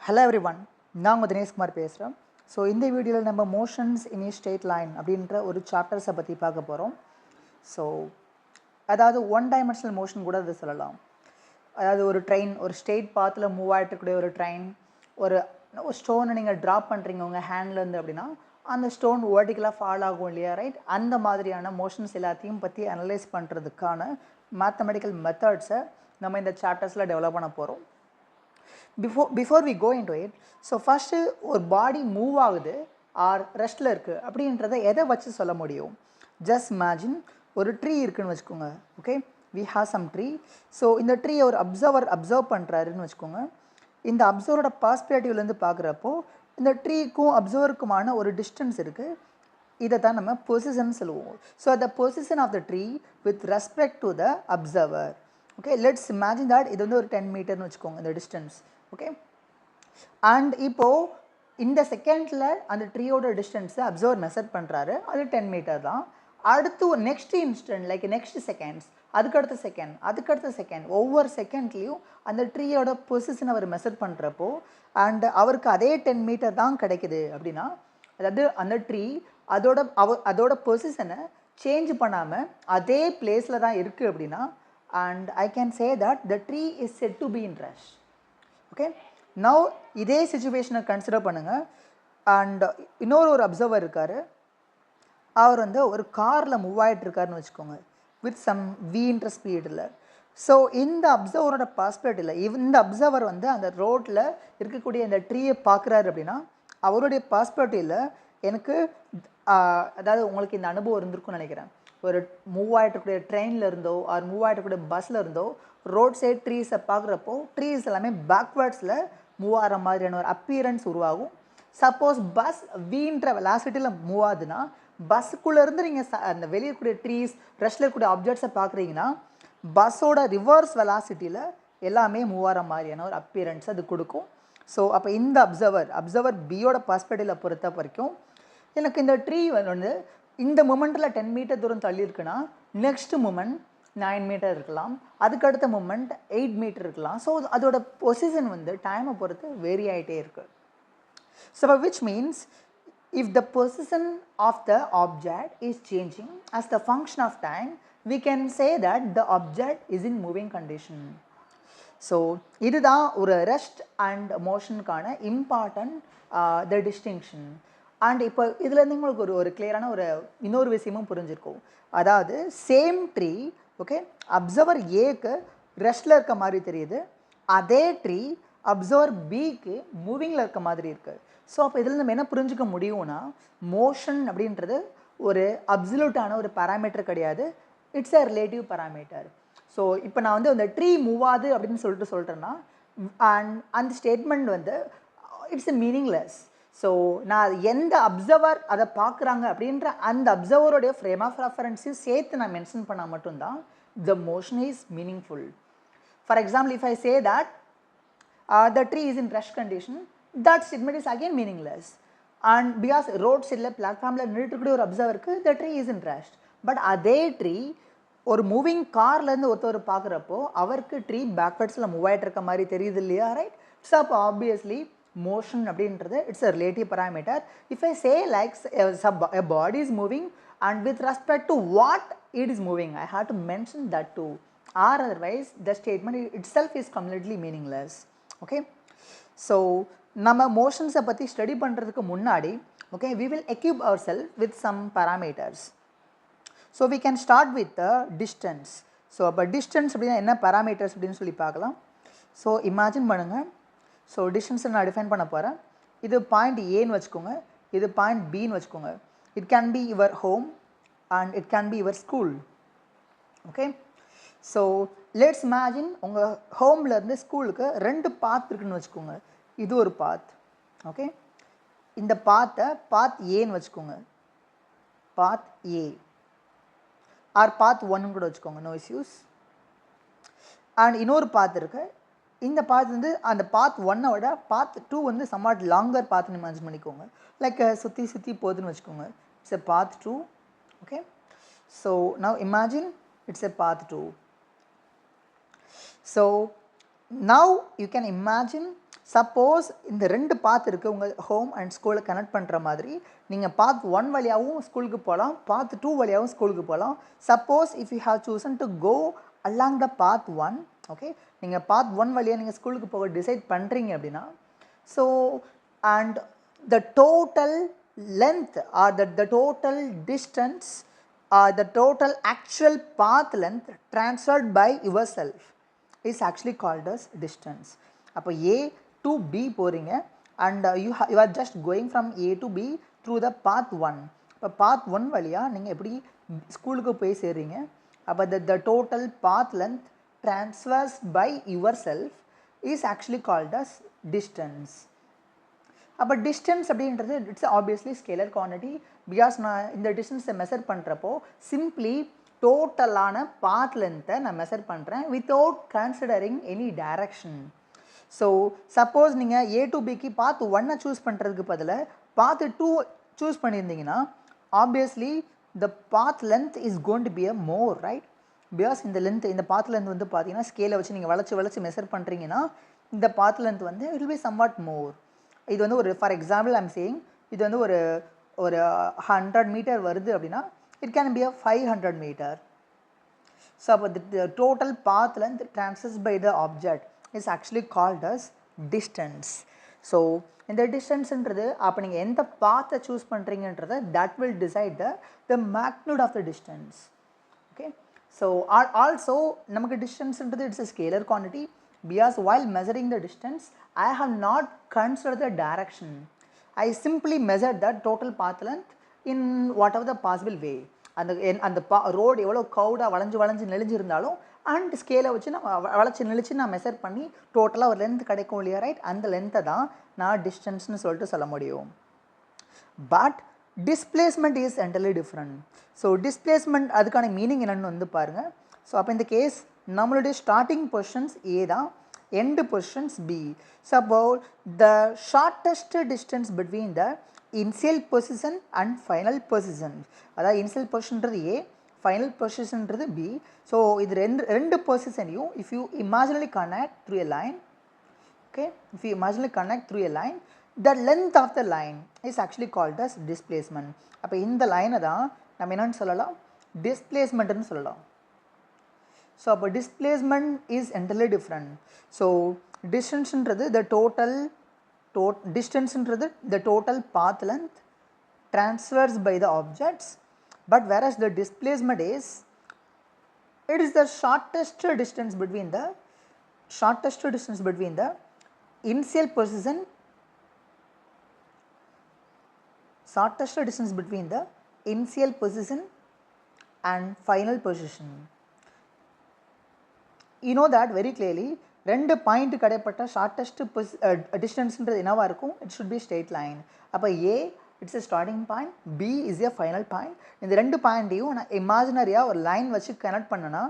Hello everyone, நான் உங்கள் தினேஷ்குமார் பேசுகிறேன். ஸோ இந்த வீடியோவில் நம்ம மோஷன்ஸ் இன் ஏ ஸ்ட்ரெயிட் லைன் அப்படின்ற ஒரு சாப்டர்ஸை பற்றி பார்க்க போகிறோம். ஸோ அதாவது ஒன் டைமென்ஷனல் மோஷன் கூட அது சொல்லலாம். அதாவது ஒரு ட்ரெயின் ஒரு ஸ்ட்ரெயிட் பாத்தில் மூவ் ஆகிட்டுக்கூடிய ஒரு ட்ரெயின், ஒரு ஸ்டோனை நீங்கள் ட்ராப் பண்ணுறீங்க உங்கள் ஹேண்ட்லேருந்து அப்படின்னா அந்த ஸ்டோன் வேர்ட்டிக்கலாக ஃபால் ஆகும் இல்லையா, ரைட்? அந்த மாதிரியான மோஷன்ஸ் எல்லாத்தையும் பற்றி அனலைஸ் பண்ணுறதுக்கான மேத்தமெட்டிக்கல் மெத்தட்ஸை நம்ம இந்த சாப்டர்ஸில் டெவலப் பண்ண போகிறோம். Before we go into it, so first ஒரு பாடி மூவ் ஆகுது ஆர் ரெஸ்ட்டில் இருக்குது அப்படின்றத எதை வச்சு சொல்ல முடியும்? ஜஸ்ட் இமேஜின் ஒரு ட்ரீ இருக்குதுன்னு வச்சுக்கோங்க. Okay, we have some tree. So இந்த ட்ரீயை ஒரு அப்சர்வ் பண்ணுறாருன்னு வச்சுக்கோங்க. இந்த அப்சர்வரோட பர்ஸ்பெக்டிவ்லேருந்து பார்க்குறப்போ இந்த ட்ரீக்கும் அப்சர்வருக்குமான ஒரு டிஸ்டன்ஸ் இருக்குது. இதை தான் நம்ம பொசிஷன் சொல்லுவோம். So the position of the tree with respect to the observer. Okay, let's imagine that இது வந்து ஒரு 10 மீட்டர்னு வச்சுக்கோங்க இந்த டிஸ்டன்ஸ். ஓகே, அண்ட் இப்போது இந்த செகண்டில் அந்த ட்ரீயோட டிஸ்டன்ஸை அப்சர்வர் மெஷர் பண்ணுறாரு, அது 10 மீட்டர் தான். அடுத்து next instant like next seconds, அதுக்கடுத்த செகண்ட் ஒவ்வொரு செகண்ட்லேயும் அந்த ட்ரீயோட பொசிஷன் அவர் மெஷர் பண்ணுறப்போ அண்ட் அவருக்கு அதே 10 மீட்டர் தான் கிடைக்குது அப்படின்னா, அதாவது அந்த ட்ரீ அதோட பொசிஷனை சேஞ்ச் பண்ணாமல் அதே பிளேஸில் தான் இருக்குது அப்படின்னா, and I can say that the tree is said to be in rest. Okay, now இதே சிச்சுவேஷனை கன்சிடர் பண்ணுங்கள். அண்ட் இன்னொரு அப்சர்வர் இருக்கார், அவர் வந்து ஒரு காரில் மூவ் ஆகிட்டு இருக்காருன்னு வச்சுக்கோங்க வித் சம் வீன்ற ஸ்பீடில். ஸோ இந்த அப்சர்வரோட பர்ஸ்பெக்டிவ்ல இந்த அப்சர்வர் வந்து அந்த ரோட்டில் இருக்கக்கூடிய இந்த ட்ரீயை பார்க்குறாரு அப்படின்னா அவருடைய பர்ஸ்பெக்டிவ்ல எனக்கு அதாவது உங்களுக்கு இந்த அனுபவம் இருந்திருக்கும்னு நினைக்கிறேன். ஒரு மூவ் ஆகிட்டக்கூடிய ட்ரெயினில் இருந்தோ ஆர் மூவ் ஆகிட்டக்கூடிய பஸ்ஸில் இருந்தோ ரோட் சைட் ட்ரீஸை பார்க்குறப்போ ட்ரீஸ் எல்லாமே பேக்வேர்ட்ஸில் மூவ் ஆகிற மாதிரியான ஒரு அப்பியரன்ஸ் உருவாகும். சப்போஸ் பஸ் வீன்ற வெலாசிட்டியில் மூவ் ஆகுதுன்னா பஸ்ஸுக்குள்ளேருந்து நீங்கள் அந்த வெளியே இருக்கக்கூடிய ட்ரீஸ் ரெஸ்ட்டில் இருக்கக்கூடிய ஆப்ஜெக்ட்ஸை பார்க்குறீங்கன்னா பஸ்ஸோட ரிவர்ஸ் வெலாசிட்டியில் எல்லாமே மூவ் ஆகிற மாதிரியான ஒரு அப்பியரன்ஸ் அது கொடுக்கும். ஸோ அப்போ இந்த அப்சர்வர் பியோட பர்ஸ்பெக்டிவில் பொறுத்த வரைக்கும் எனக்கு இந்த ட்ரீ வந்து இந்த மூமெண்ட்டில் 10 மீட்டர் தூரம் தள்ளி இருக்குன்னா நெக்ஸ்ட் மூமெண்ட் 9 மீட்டர் இருக்கலாம், அதுக்கடுத்த மூமெண்ட் 8 மீட்டர் இருக்கலாம். ஸோ அதோட பொசிஷன் வந்து டைமை பொறுத்து வேரி ஆகிட்டே இருக்குது. So which means if the position of the object is changing as the function of time we can say that the object is in moving condition. So இதுதான் ஒரு rest and மோஷனுக்கான important the distinction. And இப்போ இதுலேருந்து உங்களுக்கு ஒரு கிளியரான இன்னொரு விஷயமும் புரிஞ்சிருக்கும். அதாவது சேம் ட்ரீ, ஓகே, அப்சர்வர் ஏக்கு ரெஸ்ட்டில் இருக்க மாதிரி தெரியுது, அதே ட்ரீ அப்சர்வர் பிக்கு மூவிங்கில் இருக்க மாதிரி இருக்குது. ஸோ அப்போ இதில் நம்ம என்ன புரிஞ்சுக்க முடியும்னா மோஷன் அப்படின்றது ஒரு அப்சல்யூட்டான ஒரு பேராமீட்டர் கிடையாது, it's a relative parameter. So இப்போ நான் வந்து அந்த ட்ரீ மூவ் ஆகுது அப்படின்னு சொல்கிறேன்னா அண்ட் அந்த ஸ்டேட்மெண்ட் வந்து இட்ஸ் எ மீனிங்லெஸ். ஸோ நான் எந்த அப்சர்வர் அதை பார்க்குறாங்க அப்படின்ற அந்த அப்சர்வருடைய ஃப்ரேம் ஆஃப் ரெஃபரன்ஸையும் சேர்த்து நான் மென்ஷன் பண்ணால் மட்டும்தான் the motion is meaningful. For example, if I say that the tree is in rest condition, that statement is again meaningless. And because ரோட் சைடில் பிளாட்ஃபார்மில் நின்றுட்டுக்கூடிய ஒரு அப்சர்வருக்கு the tree is in rest. But அதே ட்ரீ ஒரு மூவிங் கார்லேருந்து ஒருத்தர் பார்க்குறப்போ அவருக்கு ட்ரீ பேக்வர்ட்ஸில் மூவ் ஆகிட்டு இருக்க மாதிரி தெரியுது இல்லையா, ரைட்? ஸோ அப்போ ஆப்வியஸ்லி motion அப்படின்றது it's a relative parameter. If I say like a body is moving and with respect to what it is moving, I have to mention that too, or otherwise the statement itself is completely meaningless. Okay, so நம்ம மோஷன்ஸை பற்றி study பண்ணுறதுக்கு முன்னாடி okay we will equip ourselves with some parameters. So we can start with the distance. So அப்போ distance அப்படின்னா என்ன parameters அப்படின்னு சொல்லி பார்க்கலாம். ஸோ இமேஜின் பண்ணுங்கள், ஸோ டிஸ்டன்ஸை நான் டிஃபைன் பண்ண போகிறேன். இது பாயிண்ட் ஏன்னு வச்சுக்கோங்க, இது பாயிண்ட் பின்னு வச்சுக்கோங்க. It can be your home and it can be your school. Okay, so let's imagine உங்கள் ஹோம்லேருந்து ஸ்கூலுக்கு 2 பாத் இருக்குதுன்னு வச்சுக்கோங்க. இது ஒரு பாத். ஓகே, இந்த பாத் ஏன்னு வச்சுக்கோங்க, பாத் ஏ ஆர் பாத் 1 கூட வச்சுக்கோங்க, நோ இஷ்யூஸ். அண்ட் இன்னொரு பாத் இருக்குது, இந்த பாத் வந்து அந்த பாத் 1 விட பாத் 2 வந்து சம்வாட் லாங்கர் பாத்னு இமேஜின் பண்ணிக்கோங்க. லைக் சுற்றி போகுதுன்னு வச்சுக்கோங்க. It's a path 2. Okay, so now imagine it's a path 2. So now you can imagine, suppose இந்த ரெண்டு பாத் இருக்குது உங்கள் ஹோம் அண்ட் ஸ்கூலை கனெக்ட் பண்ணுற மாதிரி. நீங்கள் பாத் 1 வழியாகவும் ஸ்கூலுக்கு போகலாம், பாத் 2 வழியாகவும் ஸ்கூலுக்கு போகலாம். Suppose if you have chosen to go along the path 1, okay, நீங்கள் பாத் 1 வழியாக நீங்கள் ஸ்கூலுக்கு போக டிசைட் பண்ணுறீங்க அப்படின்னா, so and the total length or the total distance or the total actual path length transferred by yourself is actually called as distance. அப்போ A to B போகிறீங்க and you are just going from A to B through the path 1. இப்போ path 1 வழியாக நீங்கள் எப்படி ஸ்கூலுக்கு போய் சேர்றீங்க. அப்போ the total path length transfers by yourself is actually called as distance. அப்போ டிஸ்டன்ஸ் அப்படின்றது it's obviously scalar quantity. Because நான் இந்த டிஸ்டன்ஸை மெஷர் பண்ணுறப்போ சிம்ப்ளி டோட்டலான பாத் லென்த்தை நான் மெஷர் பண்ணுறேன் without considering any direction. So suppose நீங்கள் A to Bக்கு பாத் 1 சூஸ் பண்ணுறதுக்கு பதிலாக பாத் 2 சூஸ் பண்ணியிருந்தீங்கன்னா obviously the path length is going to be a more, right? Because இந்த பாத் லென்த் வந்து பார்த்தீங்கன்னா ஸ்கேலை வச்சு நீங்கள் வளைச்சி மெஷர் பண்ணுறீங்கன்னா இந்த பாத் லென்த் வந்து இட் வில் பி சம்வாட் மோர். இது வந்து ஒரு ஃபார் எக்ஸாம்பிள் ஐம் சேயிங் இது வந்து ஒரு 100 மீட்டர் வருது அப்படின்னா it can be a 500 metre. So அப்போ the total path length transfers by the object is actually called as distance. So இந்த டிஸ்டன்ஸுன்றது அப்போ நீங்கள் எந்த பாத்தை சூஸ் பண்ணுறீங்கன்றதை that will decide the magnitude of the distance. Okay, so also நமக்கு டிஸ்டன்ஸுன்றது it's a scalar quantity because while measuring the distance I have not considered the direction. I simply measured the total path length in whatever the possible way. அந்த road எவ்வளோ கவுடாக வளைஞ்சு நெளிஞ்சிருந்தாலும் and ஸ்கேலை வச்சு நான் வளைச்சி நெளிச்சு நான் மெஷர் பண்ணி டோட்டலாக ஒரு லென்த் கிடைக்கும் இல்லையா, ரைட்? அந்த லென்த்தை தான் நான் டிஸ்டன்ஸ்னு சொல்லிட்டு சொல்ல முடியும். But displacement is entirely different. So displacement அதுக்கான மீனிங் என்னென்னு வந்து பாருங்கள். ஸோ அப்போ இந்த கேஸ் நம்மளுடைய ஸ்டார்டிங் பொசிஷன்ஸ் A தான், end positions B. Suppose the shortest distance between the initial position and final position, அதாவது initial positionன்றது A, final positionன்றது B. So இது ரெண்டு பொசிஷனையும் if you imaginally connect through a line, okay, if you imaginally connect through a line, the length of the line is actually called as displacement. அப்போ இந்த லைனை தான் நம்ம என்னன்னு சொல்லலாம், டிஸ்பிளேஸ்மெண்ட்னு சொல்லலாம். ஸோ அப்போ displacement is entirely different. So டிஸ்டன்ஸ்ன்றது the total path length transfers by the objects. But whereas the displacement is the shortest distance between the initial position, and final position. You know that very clearly. ரெண்டு point கிடைப்பட்ட shortest டிஸ்டன்ஸ்ன்றது என்னவாக இருக்கும்? It should be straight line. அப்போ A it's a starting point, B is a final point. இந்த ரெண்டு பாயிண்ட்டையும் நான் இமேஜினரியாக ஒரு line வச்சு connect பண்ணனா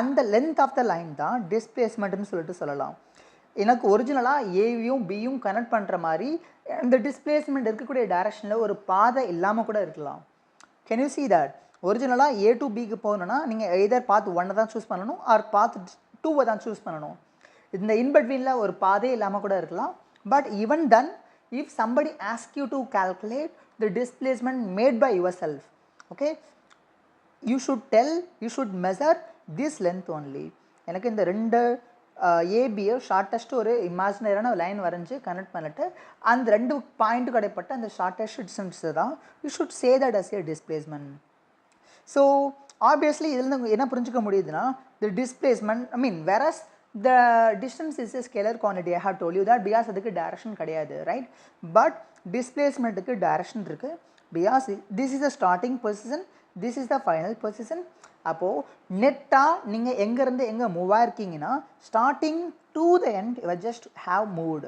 அந்த லென்த் ஆஃப் த லைன் தான் டிஸ்பிளேஸ்மெண்ட்னு சொல்லிட்டு சொல்லலாம். எனக்கு ஒரிஜினலாக ஏயும் பியும் கனெக்ட் பண்ணுற மாதிரி இந்த டிஸ்பிளேஸ்மெண்ட் இருக்கக்கூடிய டைரக்ஷனில் ஒரு பாதை இல்லாமல் கூட இருக்கலாம். Can you see that? ஒரிஜினலாக A to Bக்கு போகணுன்னா நீங்கள் எய்தர் பாத் 1 தான் சூஸ் பண்ணணும் ஆர் பாத் 2 தான் சூஸ் பண்ணணும். இந்த இன்பிட்வீனில் ஒரு பாதே இல்லாமல் கூட இருக்கலாம். But even then if somebody ask you to calculate the displacement made by yourself, okay, you should measure this length only. எனக்கு இந்த ரெண்டு ஏபியை ஷார்ட்டஸ்ட் ஒரு இமேஜினரியான லைன் வரைஞ்சி கனெக்ட் பண்ணிட்டு அந்த ரெண்டு பாயிண்ட் கிடைப்பட்ட அந்த ஷார்ட்டஸ்ட் டிஸ்டன்ஸை தான் you should say that as a displacement. So obviously இதில் என்ன புரிஞ்சுக்க முடியுதுன்னா the displacement, I mean whereas the distance is a scalar quantity, I have told you that, because அதுக்கு direction கிடையாது, right? but displacementக்கு direction இருக்கு because this is the starting position, this is the final position. அப்போது நெட்டாக நீங்கள் எங்கேருந்து எங்கே move ஆகிருக்கீங்கன்னா starting to the end you just have moved,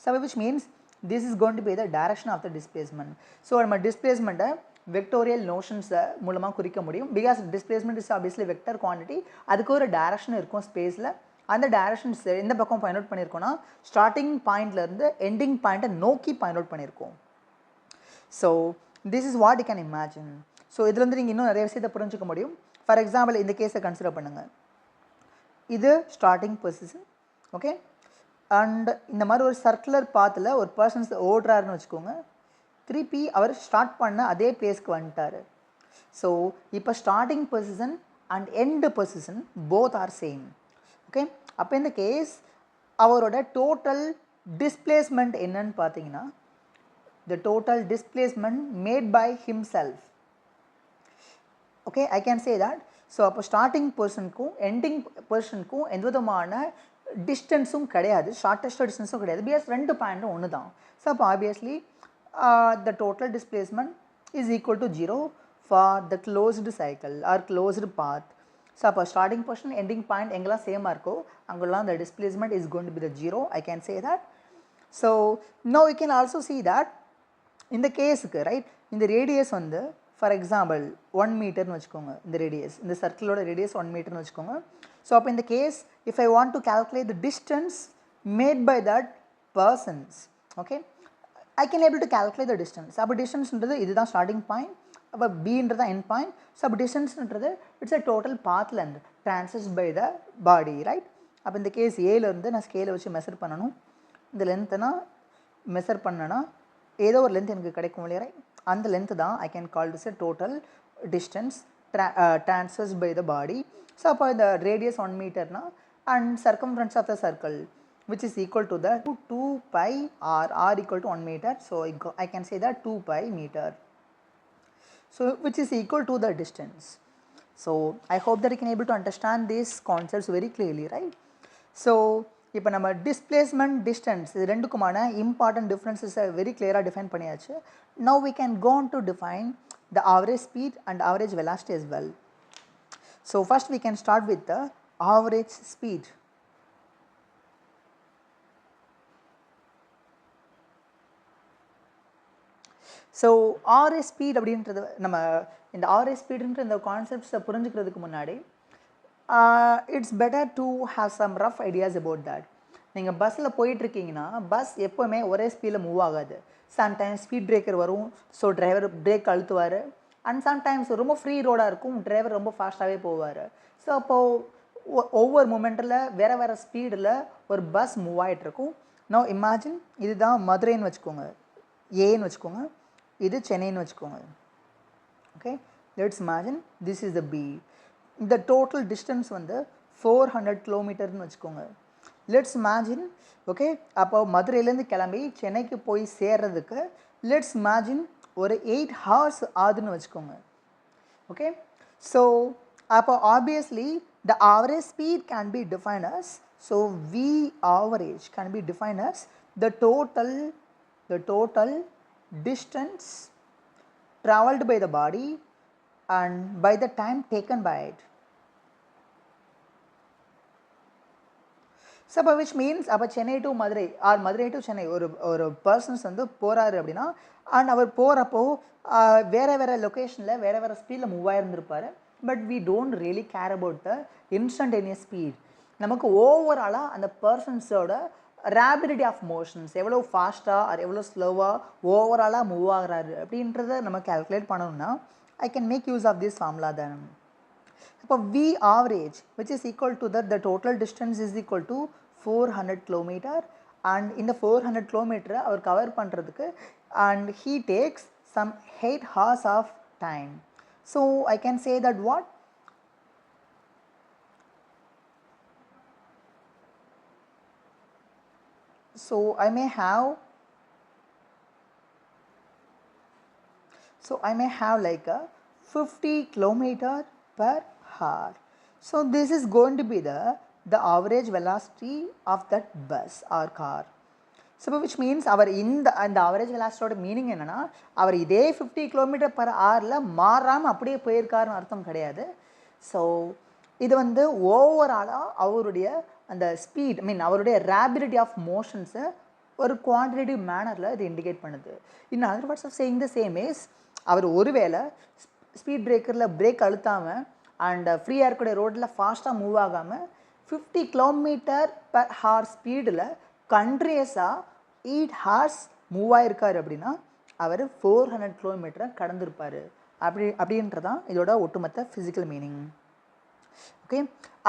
so which means this is going to be the direction of the displacement. So நம்ம டிஸ்பிளேஸ்மெண்ட்டை vectorial நோஷன்ஸை மூலமாக குறிக்க முடியும். Because displacement is obviously vector quantity. அதுக்கு ஒரு டைரக்ஷன் இருக்கும் ஸ்பேஸில். அந்த டைரக்ஷன்ஸ் எந்த பக்கம் பாயிண்ட் அவுட் பண்ணியிருக்கோன்னா ஸ்டார்டிங் பாயிண்ட்லேருந்து எண்டிங் பாயிண்ட்டை நோக்கி பாயிண்ட் அவுட் பண்ணியிருக்கோம். So this is what you can imagine. So இதுலேருந்து நீங்கள் இன்னும் நிறைய விஷயத்தை புரிஞ்சுக்க முடியும். ஃபார் எக்ஸாம்பிள் இந்த கேஸை கன்சிடர் பண்ணுங்கள். இது ஸ்டார்டிங் பொசிஷன், ஓகே. அண்ட் இந்த மாதிரி ஒரு சர்க்குலர் பாத்தில் ஒரு பர்சன்ஸ் ஓடுறாருன்னு வச்சுக்கோங்க, திருப்பி அவர் ஸ்டார்ட் பண்ண அதே பிளேஸ்க்கு வந்துட்டார். ஸோ இப்போ starting position and end position both are same. Okay. அப்போ இந்த கேஸ் அவரோட டோட்டல் டிஸ்பிளேஸ்மெண்ட் என்னன்னு பார்த்தீங்கன்னா, the total displacement made by himself. Okay, I can say that. So அப்போ ஸ்டார்டிங் பர்சனுக்கும் எண்டிங் பர்சனுக்கும் எந்த விதமான டிஸ்டன்ஸும் கிடையாது, ஷார்ட்டஸ்ட் டிஸ்டன்ஸும் கிடையாது, பிகாஸ் ரெண்டு பாயிண்ட்டும் ஒன்று தான். ஸோ அப்போ obviously the total displacement is equal to 0 for the closed cycle or closed path. So அப்போ ஸ்டார்டிங் பர்சன் எண்டிங் பாயிண்ட் எங்கெல்லாம் சேமாக இருக்கோ அங்கெல்லாம் the displacement is going to be the 0. I can say that. So now you can also see that இந்த கேஸுக்கு right, இந்த radius வந்து for example 1 மீட்டர்னு வச்சுக்கோங்க. இந்த ரேடியஸ், இந்த சர்க்கிளோட ரேடியஸ் 1 மீட்டர்னு வச்சுக்கோங்க. ஸோ அப்போ இந்த case if I want to calculate the distance made by that persons, okay, I can able to calculate the distance. அப்போ டிஸ்டன்ஸ்ன்றது இதுதான் ஸ்டார்டிங் பாயிண்ட், அப்போ பின்றது தான் எண்ட் பாயிண்ட். ஸோ அப்போ டிஸ்டன்ஸ்ன்றது it's a total path length transverse by the body, right. அப்போ இந்த case ஏலேருந்து நான் ஸ்கேலை வச்சு மெஷர் பண்ணணும். இந்த லென்த்தை நான் மெஷர் பண்ணேன்னா ஏதோ ஒரு லென்த் எனக்கு கிடைக்கும் இல்லையா, ரைட். அந்த லென்த்து தான் I can call this a total distance transverse by the body. So அப்போ இந்த ரேடியஸ் 1 மீட்டர்னா and circumference of the circle which is equal to the 2 pi r equal to 1 meter. So I can say that 2 pi meter. So which is equal to the distance. So I hope that you can able to understand these concepts very clearly, right. So இப்போ நம்ம displacement distance இது ரெண்டுக்குமான important டிஃப்ரென்சஸை very கிளியராக define பண்ணியாச்சு. Now we can go on to define the average speed and average velocity as well. So first we can start with the average speed. So average speed அப்படின்றது நம்ம இந்த average ஸ்பீடுன்ற இந்த கான்செப்ட்ஸை புரிஞ்சுக்கிறதுக்கு முன்னாடி it's better to have some rough ideas about that. நீங்கள் பஸ்ஸில் போயிட்டுருக்கீங்கன்னா பஸ் எப்போவுமே ஒரே ஸ்பீடில் மூவ் ஆகாது. சம்டைம்ஸ் ஸ்பீட் பிரேக்கர் வரும், ஸோ டிரைவர் பிரேக் அழுத்துவார். அண்ட் சம்டைம்ஸ் ரொம்ப ஃப்ரீ ரோடாக இருக்கும், டிரைவர் ரொம்ப ஃபாஸ்ட்டாகவே போவார். ஸோ அப்போது ஒவ்வொரு மூமெண்ட்டில் வேறு வேறு ஸ்பீடில் ஒரு பஸ் மூவ் ஆகிட்டுருக்கும். நோ இமேஜின் இதுதான் மதுரைன்னு வச்சுக்கோங்க, ஏன்னு வச்சுக்கோங்க, இது சென்னைன்னு வச்சுக்கோங்க. Okay, let's imagine this is the B. இந்த டோட்டல் டிஸ்டன்ஸ் வந்து 400 கிலோமீட்டர்னு வச்சுக்கோங்க. லெட்ஸ் இமேஜின், ஓகே, அப்போ மதுரையிலேருந்து கிளம்பி சென்னைக்கு போய் சேர்றதுக்கு லெட்ஸ் இமேஜின் ஒரு 8 hours ஆகுதுன்னு வச்சுக்கோங்க. ஓகே, ஸோ அப்போ obviously the average speed can be define as, so we average can be define as the total distance traveled by the body and by the time taken by it. So which means அப்போ Chennai to Madurai or Madurai to Chennai ஒரு persons வந்து போகிறாரு அப்படின்னா, and அவர் போகிறப்போ வேறு வேறு லொக்கேஷனில் வேறு வேறு ஸ்பீடில் மூவ் ஆகிருந்திருப்பார். But we don't really care about the instantaneous speed. நமக்கு ஓவராலாக அந்த பர்சன்ஸோட ரேபிலிட்டி ஆஃப் மோஷன்ஸ் எவ்வளோ ஃபாஸ்ட்டாக அது எவ்வளோ ஸ்லோவாக ஓவராலாக மூவ் ஆகிறாரு அப்படின்றத நம்ம கேல்குலேட் பண்ணணும்னா I can make use of this formula தான். இப்போ we average which is equal to the total distance is equal to 400 kilometre. And இந்த 400 கிலோமீட்டரை அவர் கவர் பண்ணுறதுக்கு and he takes some 8 hours of time. So I can say that what, so I may have like a 50 kilometer per hour. So this is going to be the average velocity of that bus or car. So which means our இந்த average velocity meaning என்னன்னா அவர் இதே 50 km per hourல மாறாமல் அப்படியே போயிருக்காருன்னு அர்த்தம் கிடையாது. So இது வந்து ஓவராலாக அவருடைய அந்த ஸ்பீட் அவருடைய ரேபிலிட்டி ஆஃப் மோஷன்ஸை ஒரு குவான்டிடேட்டிவ் மேனரில் இது இண்டிகேட் பண்ணுது. In other words of saying the same is, அவர் ஒருவேளை ஸ்பீட் பிரேக்கரில் பிரேக் அழுத்தாமல் அண்ட் ஃப்ரீயாக இருக்கக்கூடிய ரோட்டில் ஃபாஸ்ட்டாக மூவ் ஆகாமல் 50 km/h ஸ்பீடில் கண்ட்ரியஸாக 8 hours மூவ் ஆகிருக்காரு அப்படின்னா அவர் 400 கிலோமீட்டரை கடந்திருப்பார் அப்படின்றதான் இதோட ஒட்டுமொத்த ஃபிசிக்கல் மீனிங். ஓகே,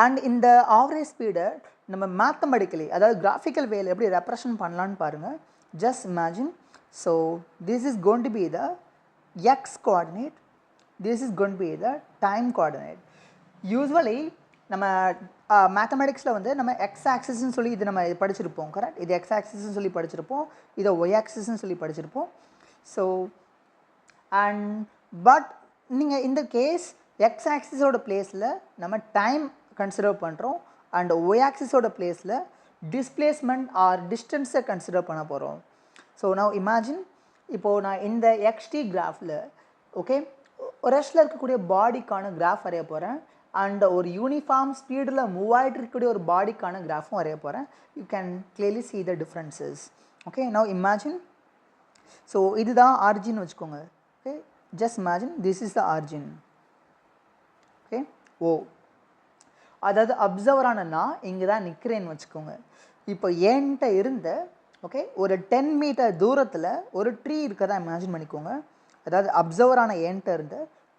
அண்ட் இந்த ஆவரேஜ் ஸ்பீடை நம்ம மேத்தமெட்டிக்கலி அதாவது கிராஃபிக்கல் வேல எப்படி ரெப்ரசன்ட் பண்ணலான்னு பாருங்கள். Just imagine. So this is going to be the X coordinate, this is going to be the time coordinate. Usually நம்ம மேத்தமெட்டிக்ஸில் வந்து நம்ம எக்ஸ் ஆக்சிஸ்ன்னு சொல்லி இது நம்ம படிச்சிருப்போம். கரெக்ட். இது எக்ஸ் ஆக்சிஸ்ன்னு சொல்லி படிச்சிருப்போம், இதை ஒய் ஆக்சிஸ்ன்னு சொல்லி படிச்சிருப்போம். ஸோ அண்ட் பட் நீங்கள் இந்த கேஸ் எக்ஸ் ஆக்சிஸோட பிளேஸில் நம்ம டைம் கன்சிடர் பண்ணுறோம் அண்ட் ஒய் ஆக்சிஸோட பிளேஸில் டிஸ்பிளேஸ்மெண்ட் ஆர் டிஸ்டன்ஸை கன்சிடர் பண்ண போகிறோம். ஸோ நான் இமேஜின் இப்போது நான் இந்த எக்ஸ்டி கிராஃபில் ஓகே ஒரு ரெஸ்ட்டில் இருக்கக்கூடிய பாடிக்கான கிராஃப் வரைய போகிறேன் அண்ட் ஒரு யூனிஃபார்ம் ஸ்பீடில் மூவ் ஆகிட்டு இருக்கக்கூடிய ஒரு பாடிக்கான கிராஃபும் வரைய போகிறேன். You can clearly see the differences. Okay now imagine. So இதுதான் ஆரிஜின் வச்சுக்கோங்க. Okay just imagine this is the origin. Okay ஓ அதாவது அப்சர்வரான நான் இங்கே தான் நிற்கிறேன்னு வச்சுக்கோங்க. இப்போ என்கிட்ட இருந்த ஓகே ஒரு 10 மீட்டர் தூரத்தில் ஒரு ட்ரீ இருக்கதான் இமேஜின் பண்ணிக்கோங்க. அதாவது அப்சர்வரான என்கிட்ட இருந்த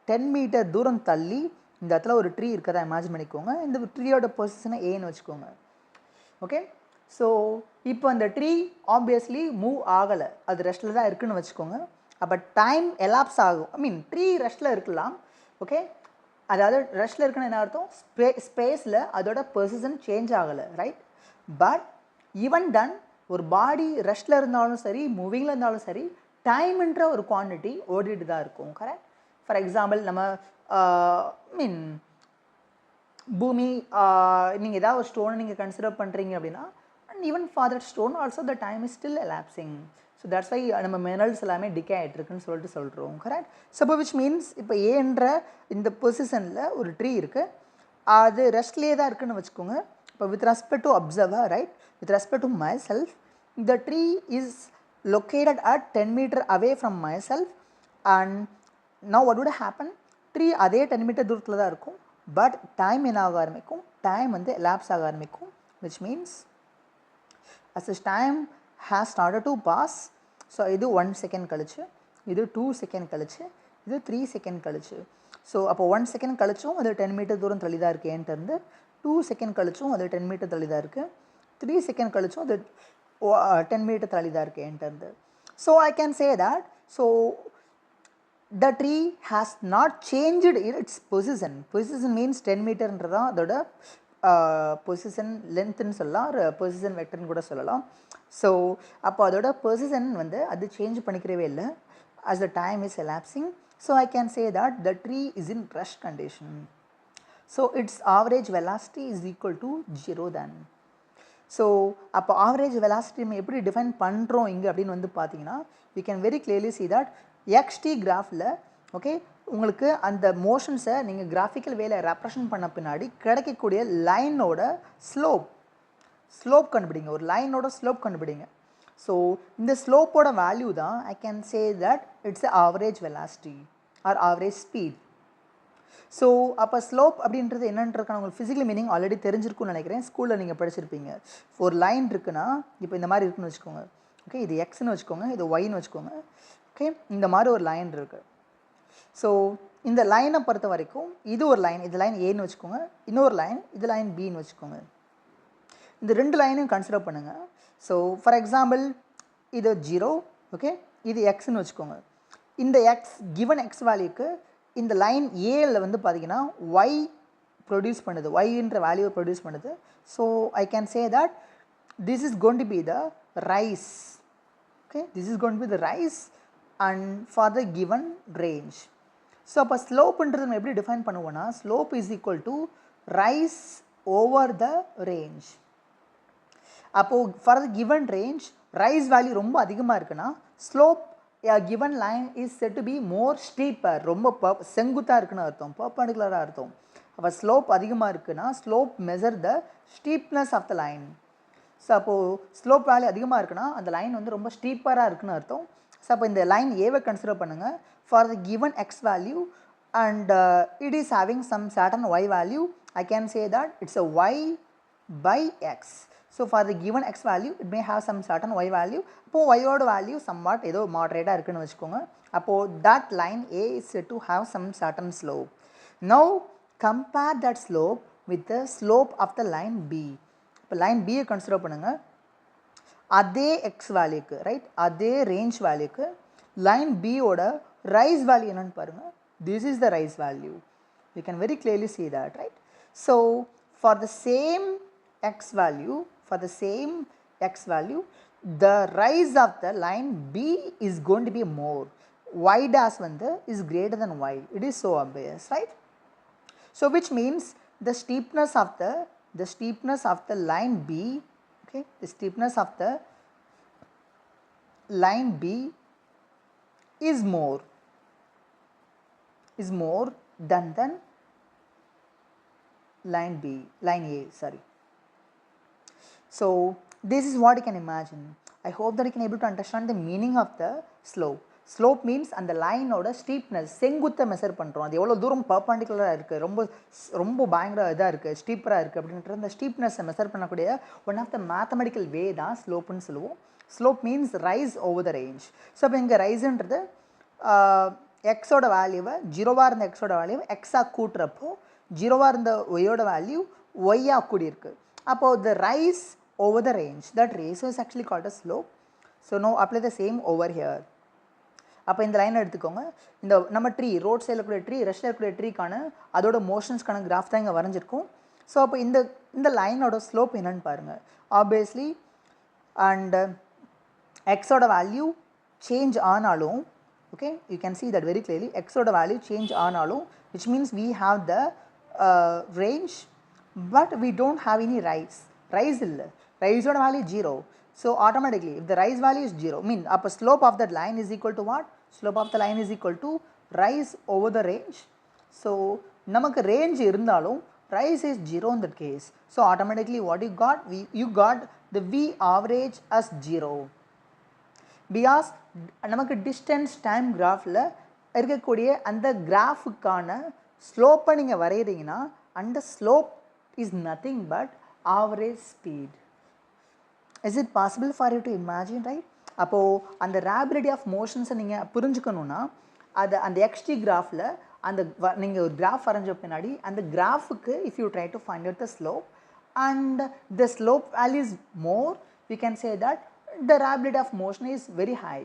10 மீட்டர் தூரம் தள்ளி இந்த இடத்துல ஒரு ட்ரீ இருக்கதா இமேஜின் பண்ணிக்கோங்க. இந்த ட்ரீயோட பொசிஷனை ஏன்னு வச்சுக்கோங்க. ஓகே ஸோ இப்போ அந்த ட்ரீ ஆப்வியஸ்லி மூவ் ஆகலை, அது ரெஸ்ட்டில் தான் இருக்குதுன்னு வச்சுக்கோங்க. அப்போ டைம் எலாப்ஸ் ஆகும். ஐ மீன் ட்ரீ ரெஸ்ட்டில் இருக்கலாம். ஓகே அதாவது ரெஸ்ட்டில் இருக்குன்னு என்ன அர்த்தம், ஸ்பேஸில் அதோட பொசிஷன் சேஞ்ச் ஆகலை, ரைட். பட் ஈவன் டன் ஒரு பாடி ரெஸ்ட்டில் இருந்தாலும் சரி மூவிங்கில் இருந்தாலும் சரி டைம்ன்ற ஒரு குவான்டிட்டி ஓடிட்டு தான் இருக்கும். கரெக்ட். ஃபார் எக்ஸாம்பிள் நம்ம மீன் பூமி நீங்கள் ஏதாவது ஒரு ஸ்டோனை நீங்கள் கன்சிடர் பண்ணுறீங்க அப்படின்னா and even for that stone also the time is still elapsing. So that's why நம்ம மினரல்ஸ் எல்லாமே டிகே ஆகிட்டு இருக்குன்னு சொல்லிட்டு சொல்கிறோம். கரெக்ட். ஸோ விச் மீன்ஸ் இப்போ ஏன்ற இந்த பொசிஷனில் ஒரு ட்ரீ இருக்குது, அது ரெஸ்ட்லேயே தான் இருக்குதுன்னு வச்சுக்கோங்க. இப்போ with respect to observer right, with respect to my self the tree is located at 10 meter away from myself and now what would happen, tree அதே 10 மீட்டர் தூரத்தில் தான் இருக்கும் பட் டைம் என்ன ஆக ஆரம்பிக்கும், டைம் வந்து எலாப்ஸ் ஆக ஆரம்பிக்கும். which means as the time has started to pass, so இது 1 செகண்ட் கழிச்சு, இது 2 செகண்ட் கழிச்சு, இது 3 செகண்ட் கழிச்சு. ஸோ அப்போ 1 செகண்ட் கழிச்சும் அது 10 மீட்டர் தூரம் தள்ளி தான் இருக்குது என்கிட்டருந்து, 2 செகண்ட் கழிச்சும் அது 10 மீட்டர் தள்ளி தான் இருக்குது, 3 செகண்ட் கழிச்சும் அது 10 மீட்டர் தள்ளி தான் இருக்குது என்கிட்டருந்து. So I can say that so the tree has not changed its position. Position means 10 மீட்டர்ன்றதான் அதோட பொசிஷன் லென்த்துன்னு சொல்லலாம், பொசிஷன் வெக்டர்னு கூட சொல்லலாம். ஸோ அப்போ அதோட பொசிஷன் வந்து அது சேஞ்ச் பண்ணிக்கிறவே இல்லை as the time is elapsing. So I can say that the tree is in rest condition. So its average velocity is equal to 0 then. So அப்போ ஆவரேஜ் வெலாசிட்டி நம்ம எப்படி டிஃபைன் பண்ணுறோம் இங்கே அப்படின்னு வந்து பார்த்தீங்கன்னா you can very clearly see that X T கிராஃபில் okay உங்களுக்கு அந்த மோஷன்ஸை நீங்கள் கிராஃபிக்கல் வேல ரெப்ரசன்ட் பண்ண பின்னாடி கிடைக்கக்கூடிய லைனோட ஸ்லோப் கண்டுபிடிங்க, ஒரு லைனோட ஸ்லோப் கண்டுபிடிங்க. ஸோ இந்த ஸ்லோப்போட வேல்யூ தான் I can say that it's average velocity or average speed. So அப்போ ஸ்லோப் அப்படின்றது என்னன்றதுக்கான உங்களுக்கு ஃபிசிக்கல் மீனிங் ஆல்ரெடி தெரிஞ்சிருக்குன்னு நினைக்கிறேன், ஸ்கூலில் நீங்கள் படிச்சிருப்பீங்க. ஒரு லைன் இருக்குன்னா இப்போ இந்த மாதிரி இருக்குன்னு வச்சுக்கோங்க. ஓகே இது எக்ஸ்ன்னு வச்சுக்கோங்க, இது ஒய்ன்னு வச்சுக்கோங்க. ஓகே இந்த மாதிரி ஒரு லைன் இருக்குது. ஸோ இந்த லைனை பொறுத்த வரைக்கும் இது ஒரு லைன், இது லைன் ஏன்னு வச்சுக்கோங்க, இன்னொரு லைன் இது லைன் பின்னு வச்சுக்கோங்க. இந்த 2 லைனையும் கன்சிடர் பண்ணுங்கள். ஸோ ஃபார் எக்ஸாம்பிள் இது 0 ஓகே இது எக்ஸ்ன்னு வச்சுக்கோங்க. இந்த எக்ஸ் கிவன் எக்ஸ் வேல்யூக்கு இந்த லைன் ஏல வந்து பார்த்தீங்கன்னா ஒய் ப்ரொடியூஸ் பண்ணுது, ஒய்ன்ற வேல்யூவை ப்ரொடியூஸ் பண்ணுது. So I can say that this is going to be the rise. Okay this is going to be the rise and for the given range. So அப்போ ஸ்லோப்புன்றது நம்ம எப்படி டிஃபைன் பண்ணுவோன்னா slope is equal to rise over the range. அப்போது for the given range rise value ரொம்ப அதிகமாக இருக்குன்னா slope a given line is said to be more steeper, ரொம்ப செங்குத்தாக இருக்குன்னு அர்த்தம், பர்பெண்டிகுலராக அர்த்தம். அப்போ ஸ்லோப் அதிகமாக இருக்குன்னா slope measure the steepness of the line. So அப்போது ஸ்லோப் வேல்யூ அதிகமாக இருக்குன்னா அந்த லைன் வந்து ரொம்ப ஸ்டீப்பராக இருக்குன்னு அர்த்தம். ஸோ அப்போ இந்த லைன் ஏவை கன்சிடர் பண்ணுங்கள் for the given X value and it is having some certain Y value. I can say that it's a Y by X. So for the given x value it may have some certain y value. அப்போ y ஓட value somewhat ஏதோ மாடரேட்டாக இருக்குன்னு வச்சுக்கோங்க. அப்போது that line A is said to have some certain slope. Now compare that slope with the slope of the line B. இப்போ line பியை consider பண்ணுங்கள், அதே எக்ஸ் வேல்யூக்கு ரைட், அதே ரேஞ்ச் வேல்யூக்கு லைன் பியோட ரைஸ் வேல்யூ என்னன்னு பாருங்கள். This is the rise value. You can very clearly see that, right? So for the same x value, the rise of the line B is going to be more. Y dash வந்து is greater than y. It is so obvious, right? So which means the steepness of the line B, okay, the steepness of the line B is more than line A, sorry. So this is what you can imagine. I hope that you can able to understand the meaning of the slope. Slope means அந்த லைனோட ஸ்டீப்னஸ், செங்குத்தை measure பண்ணுறோம். அது எவ்வளோ தூரம் பர்பண்டிகுலராக இருக்குது, ரொம்ப பயங்கர இதாக இருக்குது, ஸ்டீப்பராக இருக்குது அப்படின்ற அந்த ஸ்டீப்னஸை மெஷர் பண்ணக்கூடிய ஒன் ஆஃப் த மேத்தமெட்டிக்கல் வே தான் ஸ்லோப்புன்னு சொல்லுவோம். Slope means rice over the range. So இப்போ இங்கே ரைஸுன்றது எக்ஸோட வேல்யூவை, ஜீரோவாக இருந்த எக்ஸோட வேல்யூவை எக்ஸாக கூட்டுறப்போ ஜீரோவாக இருந்த ஒய்யோட வேல்யூ ஒய்யாக கூடியிருக்கு. அப்போது the rise over the range, that ratio is actually called a slope. So now apply the same over here. அப்போ இந்த லைனை எடுத்துக்கோங்க, இந்த நம்ம ட்ரீ, ரோட் சைடில் இருக்கக்கூடிய ட்ரீ, ரெஸ்ட்டில் இருக்கக்கூடிய ட்ரீக்கான அதோட மோஷன்ஸ்க்கான கிராஃப் தான் இங்கே வரைஞ்சிருக்கும். ஸோ அப்போ இந்த லைனோட ஸ்லோப் என்னன்னு பாருங்கள். ஆப்வியஸ்லி அண்ட் எக்ஸோட வேல்யூ சேஞ்ச் ஆனாலும், okay, you can see that very clearly, எக்ஸோட வேல்யூ சேஞ்ச் ஆனாலும், which means we have the range, but we don't have any rise இல்லை, ரைஸோட value 0. So automatically if the rise value is 0, mean அப்போ slope of that line is equal to what? Slope of the line is equal to rise over the range. So நமக்கு range இருந்தாலும் rise is 0 in that case. So automatically what you got the V average as 0. Because நமக்கு distance time graphல இருக்கக்கூடிய அந்த கிராஃபுக்கான ஸ்லோப்பை நீங்கள் வரைகிறீங்கன்னா அந்த slope is nothing but average speed. Is it possible for you to imagine, right? அப்போது அந்த ரேபிலிட்டி of மோஷன்ஸை நீங்கள் புரிஞ்சுக்கணுன்னா அது அந்த எக்ஸ்டி கிராஃபில் அந்த நீங்கள் ஒரு கிராஃப் வரைஞ்ச பின்னாடி அந்த கிராஃபுக்கு if you try to find out the slope and the slope value is more, you can say that the rapidity of motion is very high,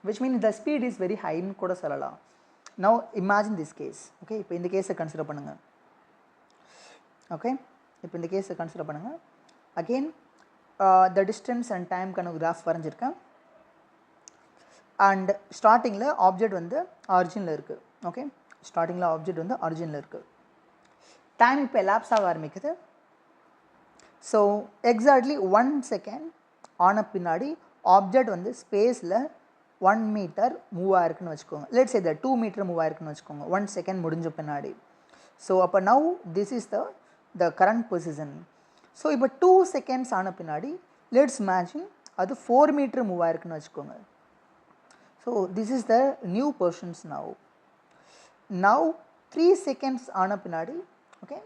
which mean the speed is very ஹைன்னு கூட சொல்லலாம். Now imagine this case. Okay, இப்போ இந்த கேஸை consider பண்ணுங்கள். Okay, இப்போ இந்த கேஸை கன்சிடர் பண்ணுங்கள். அகெயின் த டிஸ்டன்ஸ் அண்ட் டைம்க்கான கிராஃப் வரைஞ்சிருக்கேன். அண்ட் ஸ்டார்டிங்கில் ஆப்ஜெக்ட் வந்து ஆரிஜினில் இருக்குது. ஓகே, ஸ்டார்டிங்கில் ஆப்ஜெக்ட் வந்து ஆரிஜினில் இருக்குது. டைம் இப்போ எலாப்ஸ் ஆக ஆரம்பிக்குது. ஸோ எக்ஸாக்ட்லி 1 செகண்ட் ஆன பின்னாடி ஆப்ஜெக்ட் வந்து ஸ்பேஸில் 1 மீட்டர் மூவ் ஆயிருக்குன்னு வச்சுக்கோங்க. Let's say that 2 metre move ஆயிருக்குன்னு வச்சுக்கோங்க 1 செகண்ட் முடிஞ்ச பின்னாடி. ஸோ அப்போ now this is the current position. So இப்போ 2 செகண்ட்ஸ் ஆன பின்னாடி லெட்ஸ் இமேஜின் அது 4 மீட்டர் மூவ் ஆயிருக்குன்னு வச்சுக்கோங்க. So this is the new positions now. 3 seconds ஆன பின்னாடி ஓகே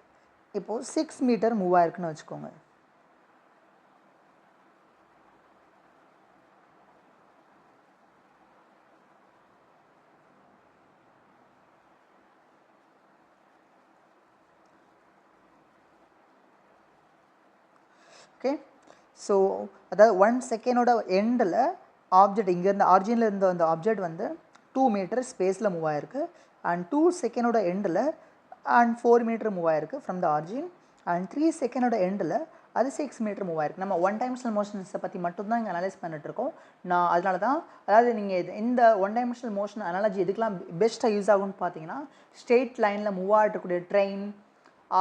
இப்போது 6 மீட்டர் மூவ் ஆயிருக்குன்னு வச்சுக்கோங்க. ஓகே, ஸோ அதாவது 1 செகண்டோட எண்டில் ஆப்ஜெக்ட் இங்கேருந்து ஆரிஜினில் இருந்த அந்த ஆப்ஜெக்ட் வந்து 2 மீட்டர் ஸ்பேஸில் மூவ் ஆயிருக்கு. அண்ட் 2 செகண்டோட எண்டில் அண்ட் 4 மீட்டர் மூவ் ஆயிருக்கு ஃப்ரம் த ஆரிஜின். அண்ட் 3 செகண்டோட எண்டில் அது 6 மீட்டர் மூவ் ஆயிருக்கு. நம்ம 1 டைமென்ஷனல் மோஷன்ஸை பற்றி மட்டும்தான் இங்கே அனலைஸ் பண்ணிட்டுருக்கோம். நான் அதனால தான் அதாவது நீங்கள் இந்த 1 டைமென்ஷனல் மோஷன் அனாலஜி எதுக்கெலாம் பெஸ்ட்டாக யூஸ் ஆகும்னு பார்த்தீங்கன்னா, ஸ்ட்ரெயிட் லைனில் மூவ் ஆகிட்டக்கூடிய ட்ரெயின்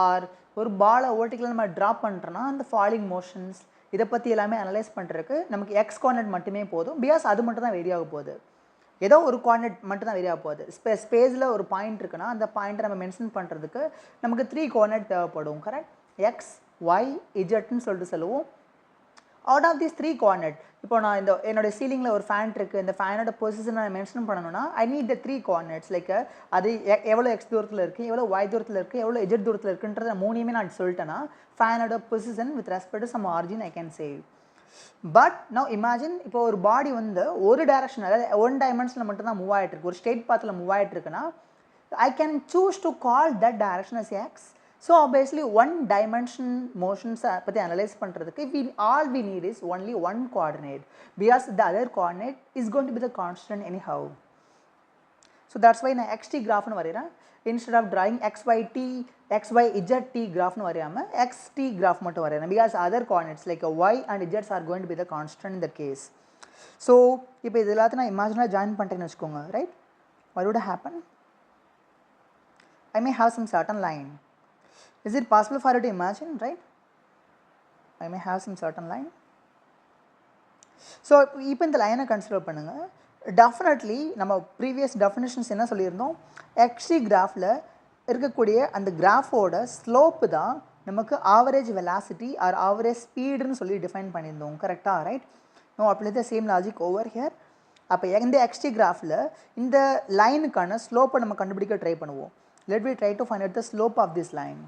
ஆர் ஒரு பாலை ஓட்டிக்கெலாம் நம்ம ட்ராப் பண்ணுறோன்னா அந்த ஃபாலிங் மோஷன்ஸ் இதை பற்றி எல்லாமே அனலைஸ் பண்ணுறதுக்கு நமக்கு எக்ஸ் கோஆர்டினேட் மட்டுமே போதும். பிகாஸ் அது மட்டும் தான் வேரி ஆக போகுது, ஏதோ ஒரு கோஆர்டினேட் மட்டும் தான் வேரி ஆக போகுது. ஸ்பேஸில் ஒரு பாயிண்ட் இருக்குன்னா அந்த பாயிண்ட்டை நம்ம மென்ஷன் பண்ணுறதுக்கு நமக்கு 3 கோஆர்டினேட் தேவைப்படும். கரெக்ட், எக்ஸ் ஒய் இஜெட்னு சொல்லிட்டு சொல்லுவோம். அவுட் ஆஃப் திஸ் 3 கோஆர்டினேட் இப்போ நான் என்னோட சீலிங்கில் ஒரு ஃபேன் இருக்குது, இந்த ஃபேனோட பொசிஷனை நான் மென்ஷன் பண்ணணும்னா I need the 3 coordinates. Like அது எவ்வளோ எக்ஸ் தூரத்தில் இருக்குது, எவ்வளோ ஒய் தூரத்தில் இருக்குது, எவ்வளோ இஜெட் தூரத்தில் இருக்குன்றத 3யுமே நான் சொல்லிட்டேன்னா ஃபேனோட position with respect to some origin I can save. But now imagine இப்போ ஒரு பாடி வந்து ஒரு டைரக்ஷன் அதாவது 1 டைமென்ஷனில் மட்டும் தான் மூவ் ஆகிட்டு இருக்கு, ஒரு ஸ்ட்ரெயிட் பாத்தில் மூவ் ஆகிட்டு இருக்குன்னா I can choose to call that direction as X So obviously one dimension motions பற்றி analyze பண்ணுறதுக்கு all we need is only one coordinate because the other coordinate is going to be the constant anyhow. So that's why நான் xt graph னு வரைகிறேன். Instead of drawing xyzt graph னு வரையாம xt graph மட்டும் வரைகிறேன் because other coordinates like y and z are going to be the constant in that case. So இப்போ இது எல்லாத்தையும் நான் இமேஜினாக ஜாயின் பண்ணிட்டேன்னு வச்சுக்கோங்க, right? What would happen? I may have some certain line. Is it possible for you to imagine, right? I may have some certain line. So இப்போ இந்த லைனை consider பண்ணுங்க. Definitely நம்ம ப்ரீவியஸ் டெஃபினிஷன்ஸ் என்ன சொல்லியிருந்தோம், xt கிராஃபில் இருக்கக்கூடிய அந்த கிராஃபோட ஸ்லோப்பு தான் நமக்கு ஆவரேஜ் வெலாசிட்டி ஆர் ஆவரேஜ் ஸ்பீடுன்னு சொல்லி டிஃபைன் பண்ணியிருந்தோம், கரெக்டாக, right? Now apply the same logic over here. அப்போ இந்த xt கிராஃபில் இந்த லைனுக்கான ஸ்லோப்பை நம்ம கண்டுபிடிக்க ட்ரை பண்ணுவோம். Let me try to find out the slope of this line.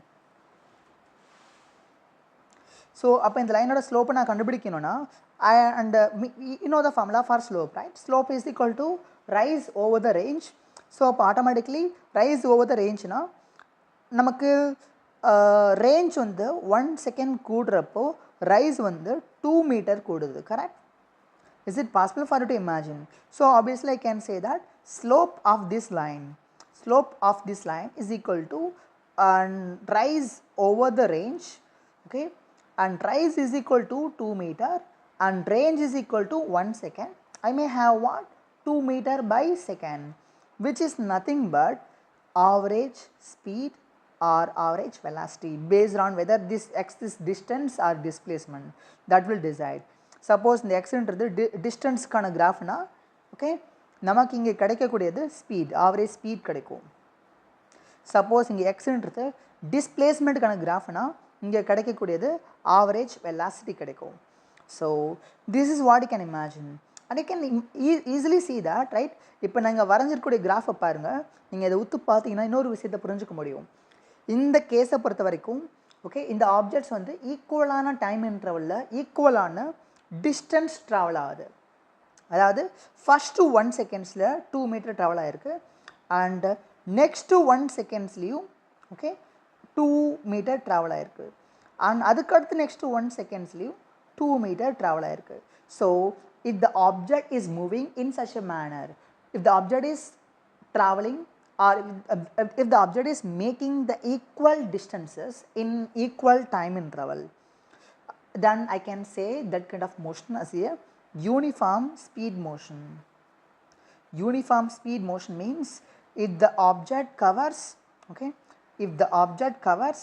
So அப்போ இந்த லைனோட ஸ்லோப்பை நான் கண்டுபிடிக்கணும்னா and you know the formula for slope, right? Slope is equal to rise over the range. So அப்போ automatically rise over the range na நமக்கு range வந்து 1 second கூடுறப்போ rise வந்து 2 meter கூடுது, correct? Is it possible for you to imagine? So obviously I can say that slope of this line is equal to rise over the range, okay, and rise is equal to 2 meter and range is equal to 1 second. I may have what? 2 meter by second, which is nothing but average speed or average velocity based on whether this x is distance or displacement, that will decide. Suppose இந்த x ன்றது டிஸ்டன்ஸ்க்கான கிராஃப்னா, okay, நமக்கு இங்கே கிடைக்கக்கூடியது speed, average speed கிடைக்கும். Suppose இங்கே எக்ஸ்ன்றது டிஸ்பிளேஸ்மெண்ட்டுக்கான கிராஃப்னா இங்கே கிடைக்கக்கூடியது average velocity கிடைக்கும். So this is what you can imagine and you can easily see that, right? இப்போ நாங்கள் வரைஞ்சிருக்கக்கூடிய கிராஃபை பாருங்கள், நீங்கள் இதை உத்து பார்த்தீங்கன்னா இன்னொரு விஷயத்தை புரிஞ்சுக்க முடியும். இந்த கேஸை பொறுத்த வரைக்கும், ஓகே, இந்த ஆப்ஜெக்ட்ஸ் வந்து ஈக்குவலான டைம் இன்டர்வலில் ஈக்குவலான டிஸ்டன்ஸ் ட்ராவல் ஆகுது. அதாவது ஃபஸ்ட்டு 1 செகண்ட்ஸில் 2 மீட்டர் ட்ராவல் ஆகிருக்கு அண்ட் நெக்ஸ்ட்டு 1 செகண்ட்ஸ்லேயும், ஓகே, 2 மீட்டர் ட்ராவல் ஆகிருக்கு அண்ட் அதுக்கடுத்து நெக்ஸ்ட்டு 1 செகண்ட்ஸ்லேயும் 2 மீட்டர் ட்ராவல் ஆகிருக்கு. So if the object is moving in such a manner, if the object is traveling or if the object is making the equal distances in equal time interval, then I can say that kind of motion as a uniform speed motion. Uniform speed motion means if the object covers, okay, if the object covers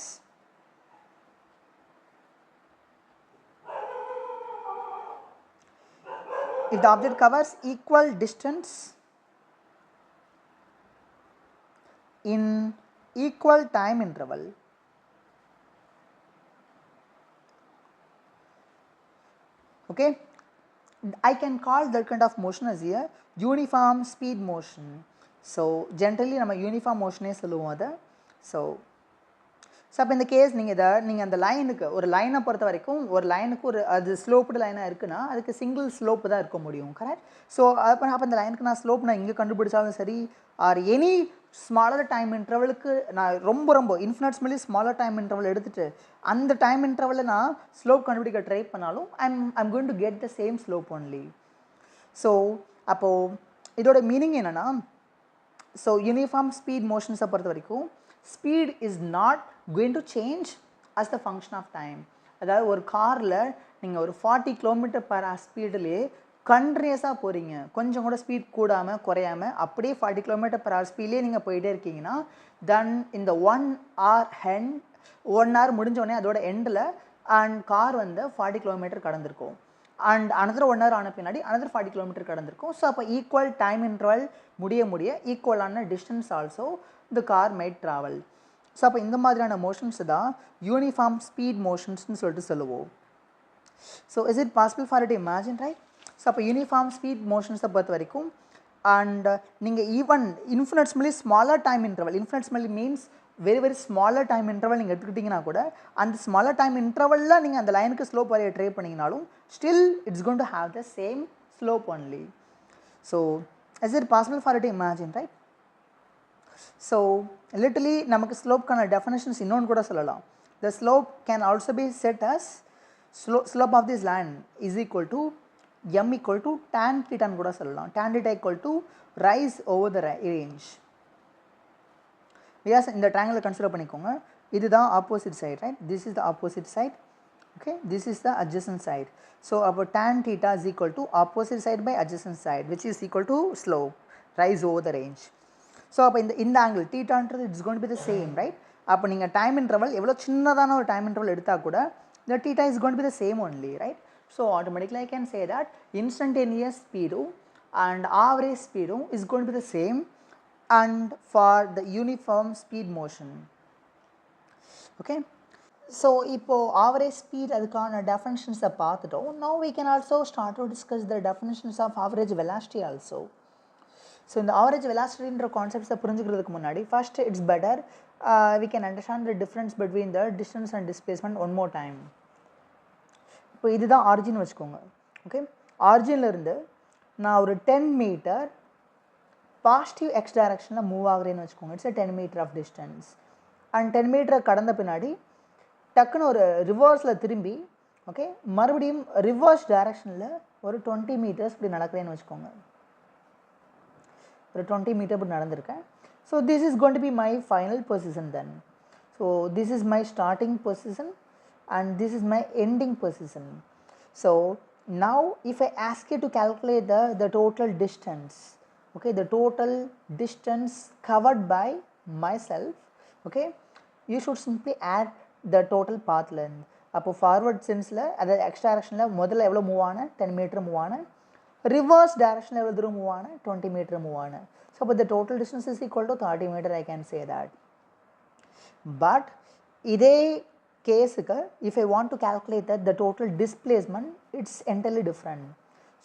equal distance in equal time interval, okay, I can call that kind of motion as a uniform speed motion. So generally நம்ம uniform motion சொல்லுவோம் அதை. So அப்போ இந்த case நீங்கள் அந்த லைனுக்கு, ஒரு லைனை பொறுத்த வரைக்கும் ஒரு லைனுக்கு ஒரு அது ஸ்லோப்டு லைனாக இருக்குன்னா அதுக்கு சிங்கிள் ஸ்லோப்பு தான் இருக்க முடியும், கரெக்ட்? ஸோ அப்போ அந்த லைனுக்கு நான் ஸ்லோப் நான் இங்கே கண்டுபிடிச்சாலும் சரி ஆர் எனி ஸ்மாலர் டைம் இன்டர்வலுக்கு நான் ரொம்ப இன்ஃபினிட்ஸ்மெலி ஸ்மாலர் டைம் இன்டர்வல் எடுத்துகிட்டு அந்த டைம் இன்டர்வலில் நான் ஸ்லோப் கண்டுபிடிக்க ட்ரை பண்ணாலும் I'm going to get the same slope only. So அப்போது இதோட மீனிங் என்னென்னா, ஸோ யூனிஃபார்ம் ஸ்பீட் மோஷன்ஸை பொறுத்த வரைக்கும் speed is not going to change as the function of time. அதாவது ஒரு காரில் நீங்கள் ஒரு 40 km/h ஸ்பீடிலே கண்டினியூஸாக போகிறீங்க, கொஞ்சம் கூட ஸ்பீட் கூடாமல் குறையாமல் அப்படியே 40 km/h ஸ்பீட்லேயே நீங்கள் போயிட்டே இருக்கீங்கன்னா தென் இந்த 1 hour முடிஞ்சோடனே அதோட எண்டில் அண்ட் கார் வந்து 40 km கடந்திருக்கும் அண்ட் அனதர் 1 hour ஆன பின்னாடி அனதர் 40 km கடந்திருக்கும். ஸோ அப்போ ஈக்குவல் டைம் இன்டர்வல் முடிய ஈக்குவலான distance also the car might travel. So அப்போ இந்த மாதிரியான மோஷன்ஸ் தான் யூனிஃபார்ம் ஸ்பீட் மோஷன்ஸ்னு சொல்லிட்டு சொல்லுவோம். So is it possible for to imagine, right? So அப்போ யூனிஃபார்ம் ஸ்பீட் மோஷன்ஸை பொறுத்த வரைக்கும் அண்ட் நீங்கள் even infinitesimally smaller time interval, infinitesimally means very smaller time interval நீங்கள் எடுத்துக்கிட்டிங்கன்னா கூட அந்த ஸ்மாலர் டைம் இன்டர்வலில் நீங்கள் அந்த லைனுக்கு ஸ்லோப் வரைய ட்ரை பண்ணிங்கனாலும் still it's going to have the same slope only. So is it possible for to imagine, right? So literally நமக்கு ஸ்லோப்க்கான டெஃபினேஷன்ஸ் இன்னொன்று கூட சொல்லலாம். The slope can also be set as slope of this line is equal to m equal to tan thetaன்னு கூட சொல்லலாம். tan theta equal to rise over the range. yes, இந்த ட்ரையாங்கிளை கன்சிடர் பண்ணிக்கோங்க. இதுதான் opposite side, right? This is the opposite side. okay, this is the adjacent side. So our tan theta is equal to opposite side by adjacent side, which is equal to slope, rise over the range. So அப்போ இந்த angle theta it's going to be the same, right? அப்போ நீங்கள் time interval எவ்வளோ சின்னதான ஒரு time interval எடுத்தால் கூட the theta is going to be the same only, right? So automatically I can say that instantaneous speed and average speed is going to be the same and for the uniform speed motion. Okay. So இப்போ average speed அதுக்கான definitions பார்த்துட்டோம். Now we can also start to discuss the definitions of average velocity also. So இந்த average velocity என்ற concepts புரிஞ்சுக்கிறதுக்கு முன்னாடி first it's better we can understand the difference between the distance and displacement one more time. இப்போ இதுதான் origin வச்சுக்கோங்க. Okay, ஆரிஜின்ல இருந்து நான் ஒரு 10 மீட்டர் பாசிட்டிவ் எக்ஸ் டைரக்ஷனில் மூவ் ஆகுறேன்னு வச்சுக்கோங்க. It's 10 metre of distance and 10 மீட்டரை கடந்த பின்னாடி டக்குன்னு ஒரு ரிவர்ஸில் திரும்பி ஓகே மறுபடியும் ரிவர்ஸ் டைரக்ஷனில் ஒரு 20 மீட்டர்ஸ் இப்படி நடக்கிறேன்னு வச்சுக்கோங்க. ஒரு 20 மீட்டர் இப்படி நடந்திருக்கேன். So this is going to be my final position then. So this is my starting position and this is my ending position. So now if I ask you to calculate the total distance, okay, the total distance covered by myself, okay, you should simply add the total path length. அப்போ forward senseல அதாவது x directionல முதல்ல எவ்வளோ move ஆன 10 metre move ஆன, reverse directionல எவ்வளோ தூரம் move ஆன 20 metre move ஆன. So but the total distance is equal to 30 meter, I can say that. But இதே கேஸுக்கு if I want to calculate the total displacement it's entirely different.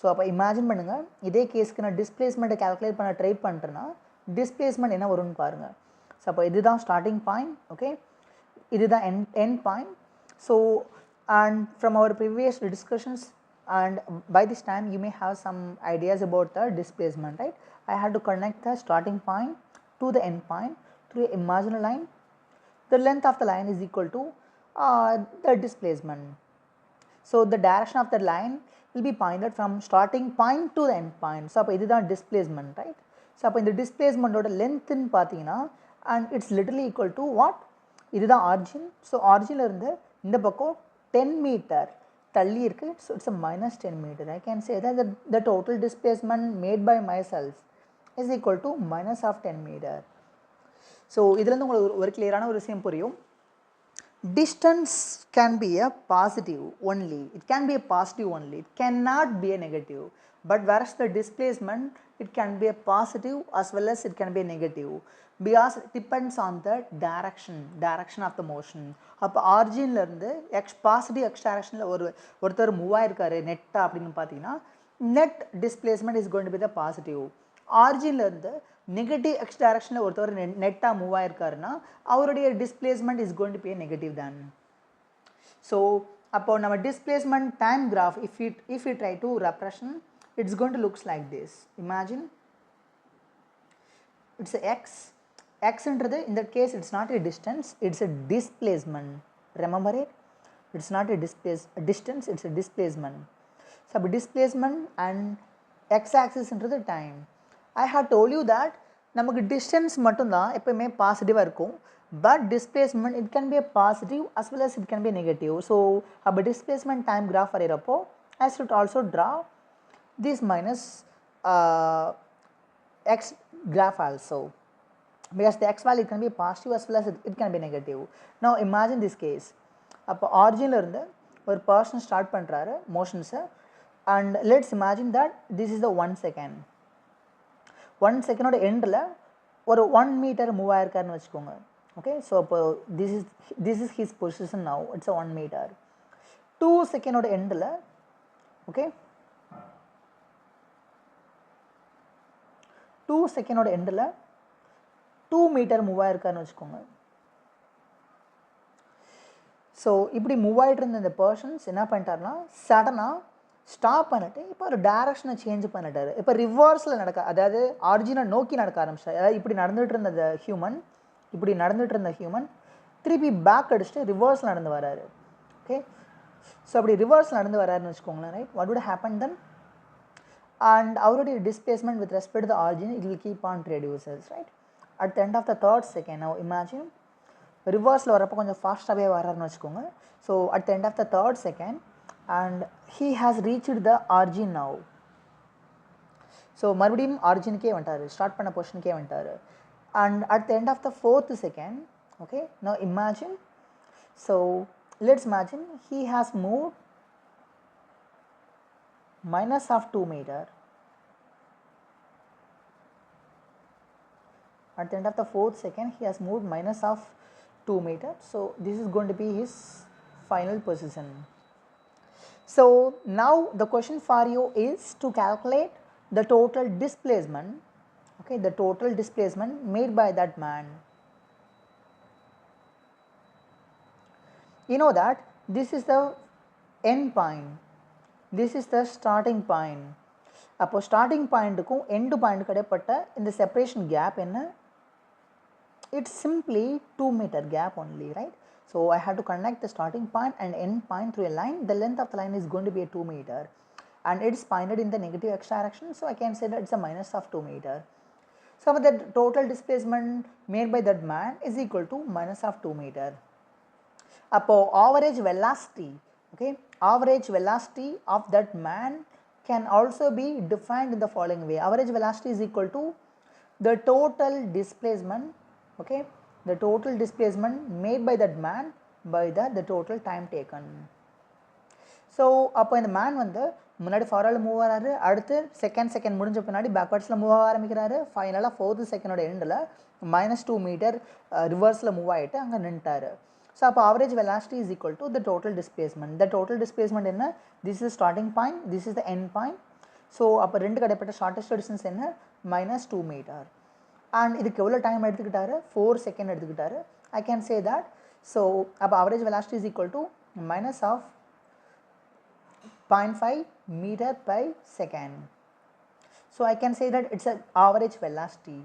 So அப்போ imagine பண்ணுங்கள், இதே கேஸுக்கு நான் டிஸ்பிளேஸ்மெண்ட்டை கேல்குலேட் பண்ண ட்ரை பண்ணுறேன்னா டிஸ்பிளேஸ்மெண்ட் என்ன வரும்னு பாருங்கள். ஸோ அப்போ இதுதான் ஸ்டார்டிங் பாயிண்ட், ஓகே, இதுதான் end point. So and from our previous discussions and by this time you may have some ideas about the displacement, right? I had to connect the starting point to the end point through an imaginary line. The length of the line is equal to the displacement. So the direction of the line will be pointed from starting point to the end point. So அப்போ இதுதான் displacement, right? So அப்போ இந்த displacementோட lengthன்னு பார்த்தீங்கன்னா and it's literally equal to what? இதுதான் origin. So originல இருந்து இந்த பக்கம் 10 meter தள்ளி இருக்கு. So it's a minus 10 meter. I can say that the total displacement made by myself is equal to minus of 10 meter. So இதுலேருந்து உங்களுக்கு ஒரு கிளியரான ஒரு விஷயம் புரியும். Distance can be a positive only. It can be a positive only. It cannot be a negative. But whereas the displacement, it can be a positive as well as it can be a negative because it depends on the direction of the motion. அப்போ ஆரிஜின்ல இருந்து positive x டைரக்ஷனில் ஒருத்தர் move ஆயிருக்காரு நெட்டா அப்படின்னு பார்த்தீங்கன்னா net displacement is going to be the positive. ஆரிஜின்ல இருந்து நெகட்டிவ் எக்ஸ் டைரக்ஷனில் ஒருத்தவர் நெட்டாக மூவ் ஆயிருக்காருன்னா அவருடைய displacement is going to be negative தான். ஸோ அப்போ நம்ம displacement time graph if you try to represent it's going to looks like this. Imagine it's a x என்றது in that case it's not a distance, it's a displacement. Remember it, it's not a distance, it's a displacement. So displacement and x axis என்றது time. I have told you that நமக்கு distance மட்டும்தான் எப்பவுமே பாசிட்டிவாக இருக்கும். But displacement it can be a positive as well as it can be a negative. So அப்போ displacement time graph வரைகிறப்போ I should also draw this minus x graph also because the x value can be positive as well as it can be negative. Now imagine this case. அப்போ ஆரிஜினில் இருந்து ஒரு person start பண்ணுறாரு மோஷன்ஸை and let's imagine that this is the 1 second. 1 செகண்டோட எண்டில் ஒரு 1 metre move ஆயிருக்காருன்னு வச்சுக்கோங்க. Okay, so அப்போ this is his position now, it's a 1 meter. 2 செகண்டோட எண்டில் ஓகே 2 செகண்டோட எண்டில் 2 மீட்டர் மூவ் ஆயிருக்காருன்னு வச்சுக்கோங்க. ஸோ இப்படி மூவ் ஆகிட்டு இருந்த இந்த பர்சன்ஸ் என்ன பண்ணிட்டாருன்னா சடனாக ஸ்டாப் பண்ணிட்டு இப்போ ஒரு டைரக்ஷனை சேஞ்ச் பண்ணிட்டாரு. இப்போ ரிவர்ஸில் அதாவது ஆரிஜினை நோக்கி நடக்க ஆரம்பிச்சார். அதாவது இப்படி நடந்துகிட்டு இருந்த ஹியூமன் திருப்பி பேக் அடிச்சுட்டு ரிவர்ஸ் நடந்து வராரு. ஓகே, ஸோ அப்படி ரிவர்ஸ் நடந்து வராருன்னு வச்சுக்கோங்களேன். Right, what would happen then? And already displacement with respect to the origin, it will keep on reduces, right? At the end of the third second, now imagine reverse la varappo konjam fast away vararnu vechukonga. So at the end of the third second, and he has reached the origin now. So marudiyum origin ke vantaru, start panna position ke vantaru. And at the end of the fourth second, okay, now imagine, so let's imagine he has moved minus of 2 meter. At the end of the fourth second, he has moved minus of 2 meter. So this is going to be his final position. So now the question for you is to calculate the total displacement, okay, the total displacement made by that man. You know that this is the end point, this is the starting point. அப்போ starting பாயிண்ட்டுக்கும் end point கிடைப்பட்ட இந்த separation gap என்ன? It's simply 2 meter gap only, right? So I have to connect the starting point and end point through a line. The length of the line is going to be a 2 meter and it's pointed in the negative x direction, so I can say that it's a minus of 2 meter. So the total displacement made by that man is equal to minus of 2 meter. Appo average velocity, okay, average velocity of that man can also be defined in the following way. Average velocity is equal to the total displacement, okay, the total displacement made by that man by the total time taken. So அப்போ இந்த man வந்து முன்னாடி ஃபார்வர்டில் move ஆகிறாரு, அடுத்து second முடிஞ்ச பின்னாடி பேக்வர்ட்ஸில் move ஆக ஆரம்பிக்கிறாரு, ஃபைனலாக ஃபோர்த்து செகண்டோட எண்டில் -2 மீட்டர் ரிவர்ஸில் மூவ் ஆகிட்டு அங்கே நின்ட்டார். ஸோ அப்போ average velocity is equal to the total displacement. The total displacement என்ன? This is starting point, this is the end point. So அப்போ ரெண்டு கடைப்பட்ட ஷார்ட்டஸ்ட் டிஸ்டன்ஸ் என்ன? -2 மீட்டர். அண்ட் இதுக்கு எவ்வளோ டைம் எடுத்துக்கிட்டாரு? 4 செகண்ட் எடுத்துக்கிட்டாரு. I can say that. So அப்போ average velocity is equal to minus of 0.5 meter per second. So I can say that it's an average velocity.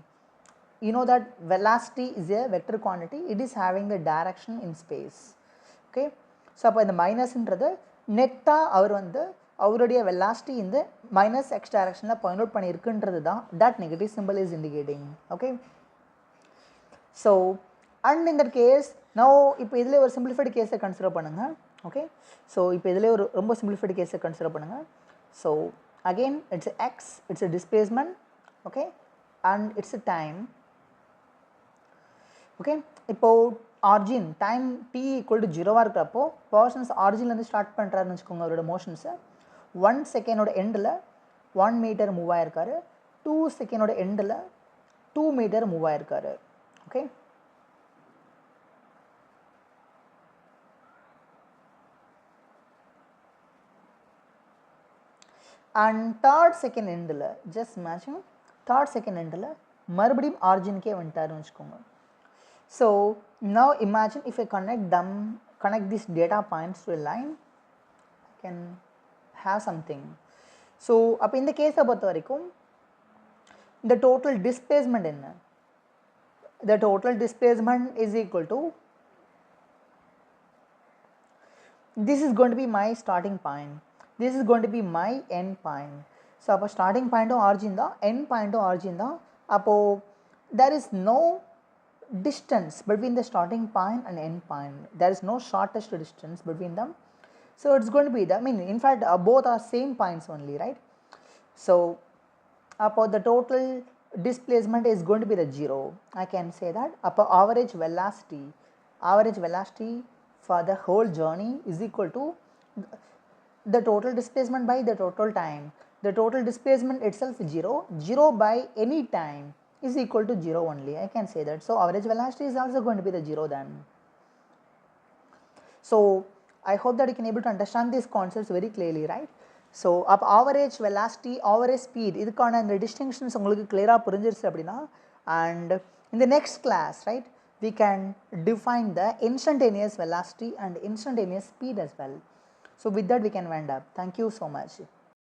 You know that velocity is a vector quantity, it is having the direction in space. Okay, so அப்போ இந்த மைனஸ்ன்றது நெட்டாக அவர் வந்து அவருடைய velocity இந்த minus X டைரக்ஷனில் point out பண்ணியிருக்குன்றது தான் that negative simple is indicating. Okay, so and இந்த case நான் இப்போ இதில் ஒரு சிம்பிளிஃபைடு கேஸை கன்சிடர் பண்ணுங்கள். ஓகே, ஸோ இப்போ இதில் ஒரு ரொம்ப சிம்பிளிஃபைடு கேஸை கன்சிடர் பண்ணுங்கள். So again it's X, it's a displacement, okay, and it's a time. Okay, இப்போது origin time t equal to 0 இருக்கிறப்போ பர்சன்ஸ் ஆர்ஜின்லேருந்து ஸ்டார்ட் பண்ணுறாருன்னு வச்சுக்கோங்க. அவரோட மோஷன்ஸை 1 செகண்டோட எண்டில் 1 மீட்டர் மூவ் ஆகிருக்காரு, 2 செகண்டோட எண்டில் 2 மீட்டர் மூவ் ஆகிருக்காரு. ஓகே, அண்ட் தேர்ட் செகண்ட் எண்டில் ஜஸ்ட் மேட்சிங் தேர்ட் செகண்ட் எண்டில் மறுபடியும் ஆர்ஜின்கே வந்துட்டாருன்னு வச்சுக்கோங்க. So now imagine if I connect these data points to a line, I can have something. So அப்போ இந்த கேஸை பொறுத்த வரைக்கும் the total displacement என்ன? The total displacement is equal to, this is going to be my starting point, this is going to be my end point. So அப்போ starting point origin தான், end point origin தான். அப்போ there is no distance between the starting point and end point, there is no shortest distance between them. So it's going to be the, I mean in fact both are same points only, right? So about the total displacement is going to be the 0. I can say that about average velocity for the whole journey is equal to the total displacement by the total time. The total displacement itself is 0 by any time is equal to 0 only. I can say that. So average velocity is also going to be the 0 then. So I hope that you can able to understand these concepts very clearly, right? So up average velocity, average speed, இதுக்கான இந்த distinctions உங்களுக்கு clear-ஆ புரிஞ்சிருச்சு அப்படின்னா, and in the next class, right, we can define the instantaneous velocity and instantaneous speed as well. So with that we can wind up. Thank you so much.